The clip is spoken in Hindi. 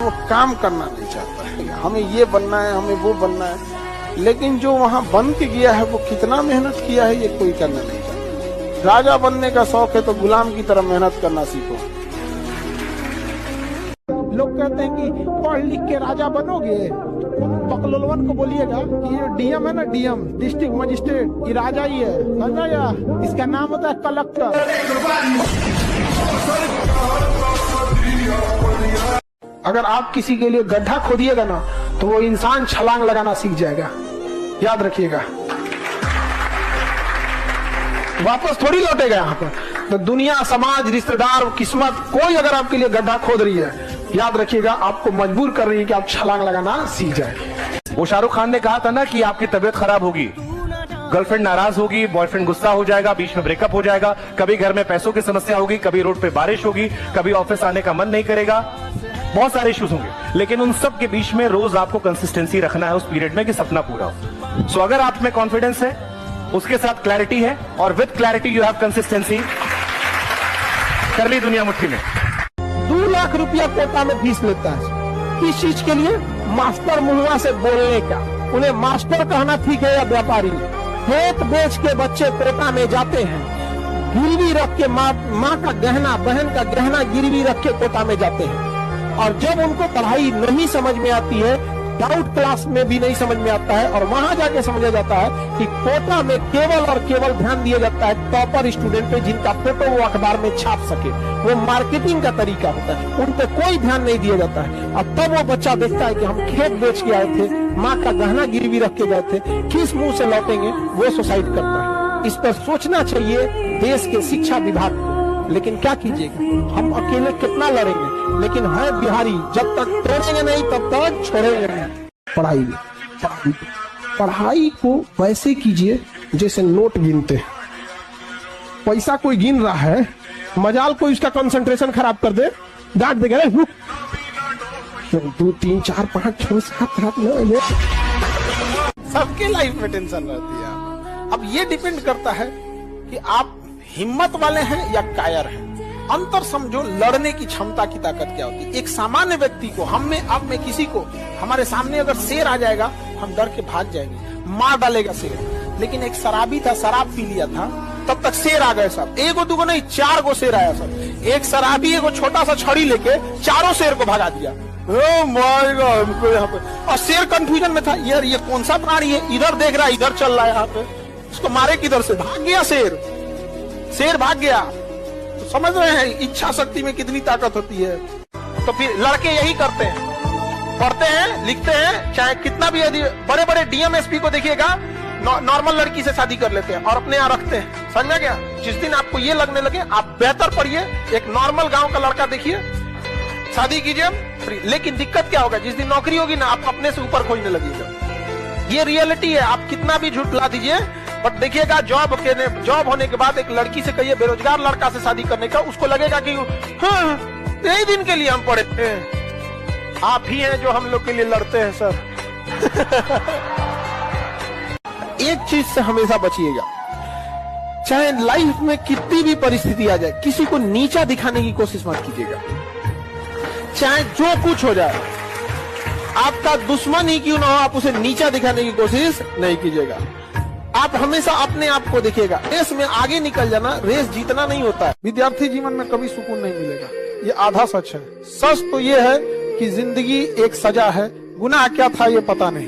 वो काम करना नहीं चाहता है। हमें ये बनना है, हमें वो बनना है, लेकिन जो वहाँ बन के गया है वो कितना मेहनत किया है ये कोई करना नहीं चाहता। राजा बनने का शौक है तो गुलाम की तरह मेहनत करना सीखो। लोग कहते हैं कि पढ़ लिख के राजा बनोगे, बकलोलवन को बोलिएगा कि ये डीएम है ना, डीएम डिस्ट्रिक्ट मजिस्ट्रेट, ये राजा ही है, समझा या? इसका नाम होता है कलेक्टर। अगर आप किसी के लिए गड्ढा खोदिएगा ना तो वो इंसान छलांग लगाना सीख जाएगा, याद रखिएगा। वापस थोड़ी लौटेगा यहाँ पर। तो दुनिया, समाज, रिश्तेदार, किस्मत, कोई अगर आपके लिए गड्ढा खोद रही है, याद रखिएगा आपको मजबूर कर रही है कि आप छलांग लगाना सीख जाए। वो शाहरुख खान ने कहा था ना कि आपकी तबीयत खराब होगी, गर्लफ्रेंड नाराज होगी, बॉयफ्रेंड गुस्सा हो जाएगा, बीच में ब्रेकअप हो जाएगा, कभी घर में पैसों की समस्या होगी, कभी रोड पे बारिश होगी, कभी ऑफिस आने का मन नहीं करेगा, बहुत सारे इश्यूज होंगे। लेकिन उन सब के बीच में रोज आपको कंसिस्टेंसी रखना है उस पीरियड में कि सपना पूरा हो। सो अगर आप में कॉन्फिडेंस है, उसके साथ क्लैरिटी है, और with clarity you have consistency, कर ली दुनिया मुट्ठी में। 2 लाख रुपया कोटा में फीस लेता है। किस चीज के लिए? मास्टर मुहवा से बोलने का। उन्हें मास्टर कहना ठीक है या व्यापारी? खेत बेच के बच्चे कोटा में जाते हैं, गिरवी रख के माँ का गहना, बहन का गहना गिरवी रख के कोटा में जाते हैं। और जब उनको पढ़ाई नहीं समझ में आती है, डाउट क्लास में भी नहीं समझ में आता है, और वहां जाके समझा जाता है कि कोटा में केवल और केवल ध्यान दिया जाता है टॉपर स्टूडेंट पे, जिनका फोटो वो अखबार में छाप सके। वो मार्केटिंग का तरीका होता है, उन पे कोई ध्यान नहीं दिया जाता है। अब तब वो बच्चा देखता है कि हम खेत बेच के आए थे, माँ का गहना गिरवी रख के गए थे, किस मुंह से लौटेंगे, वो सुसाइड करता है। इस पर सोचना चाहिए देश के शिक्षा विभाग को। लेकिन क्या कीजिएगा, हम अकेले कितना लड़ेंगे, लेकिन है बिहारी, जब तक तोड़ेंगे नहीं तब तक छोड़ेंगे नहीं। पढ़ाई को वैसे कीजिए जैसे नोट गिनते हैं। पैसा कोई गिन रहा है, मजाल कोई उसका कंसंट्रेशन खराब कर दे, डांट देगा, 2 3 4 5 6 7 8 9। सबके लाइफ में टेंशन रहती है। अब ये डिपेंड करता है कि आप हिम्मत वाले हैं या कायर हैं। अंतर समझो, लड़ने की क्षमता की ताकत क्या होती है। एक सामान्य व्यक्ति को, हम में, अब में किसी को, हमारे सामने अगर शेर आ जाएगा हम डर के भाग जाएंगे, मार डालेगा शेर। लेकिन एक शराबी था, शराब पी लिया था, तब तक शेर आ गए सब, 1 2 नहीं 4 गो शेर आया सब। एक शराबी एगो छोटा सा छड़ी लेके 4 शेर को भगा दिया। ओ माय गॉड, हमको यहाँ पे। और शेर कंफ्यूजन में था, यार ये कौन सा प्राणी है, इधर देख रहा है, इधर चल रहा है, यहाँ पे उसको मारे किधर से, भाग गया शेर भाग गया। तो समझ रहे हैं इच्छा शक्ति में कितनी ताकत होती है। तो फिर लड़के यही करते हैं, पढ़ते हैं, लिखते हैं, चाहे कितना भी, यदि बड़े बड़े डीएम एसपी को देखिएगा, नॉर्मल लड़की से शादी कर लेते हैं और अपने यहाँ रखते हैं। समझा गया? जिस दिन आपको ये लगने लगे आप बेहतर पढ़िए, एक नॉर्मल गांव का लड़का देखिए, शादी कीजिए। लेकिन दिक्कत क्या होगा, जिस दिन नौकरी होगी ना, आप अपने से ऊपर खोजने लगेगा। ये रियलिटी है, आप कितना भी झूठ ला दीजिए, बट देखिएगा जॉब होने के बाद एक लड़की से कहिए, बेरोजगार लड़का से शादी करने का, उसको लगेगा कि हाँ, यही दिन के लिए हम पढ़े थे। आप ही हैं जो हम लोग के लिए लड़ते हैं सर। एक चीज से हमेशा बचिएगा, चाहे लाइफ में कितनी भी परिस्थिति आ जाए, किसी को नीचा दिखाने की कोशिश मत कीजिएगा। चाहे जो कुछ हो जाए, आपका दुश्मन ही क्यों ना हो, आप उसे नीचा दिखाने की कोशिश नहीं कीजिएगा। आप हमेशा अपने आप को देखिएगा। रेस में आगे निकल जाना, रेस जीतना नहीं होता है। विद्यार्थी जीवन में कभी सुकून नहीं मिलेगा, ये आधा सच है। सच तो ये है कि जिंदगी एक सजा है, गुनाह क्या था ये पता नहीं।